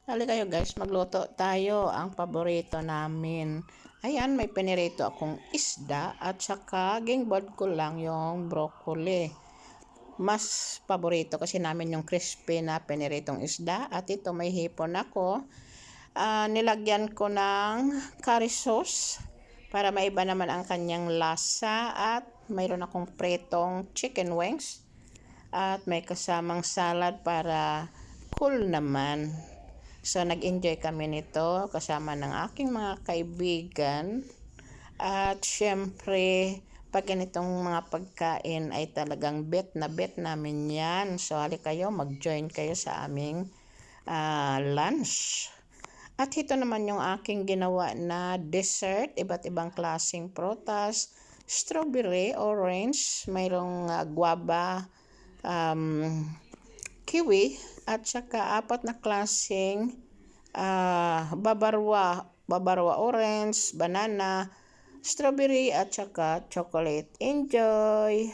Halika kayo guys, magluto tayo ang paborito namin. Ayan, may pinirito akong isda at saka gingbod ko lang yung broccoli. Mas paborito kasi namin yung crispy na piniritong isda. At ito may hipon ako. Nilagyan ko ng curry sauce para maiba naman ang kanyang lasa. At mayroon akong pritong chicken wings. At may kasamang salad para cool naman. So, nag-enjoy kami nito kasama ng aking mga kaibigan. At syempre, pag ganitong mga pagkain ay talagang bet na bet namin yan. So, hali kayo, mag-join kayo sa aming lunch. At ito naman yung aking ginawa na dessert. Iba't ibang klaseng prutas. Strawberry, orange, mayroong guava, kiwi, at saka 4 na klaseng babarwa orange, banana, strawberry, at saka chocolate. Enjoy!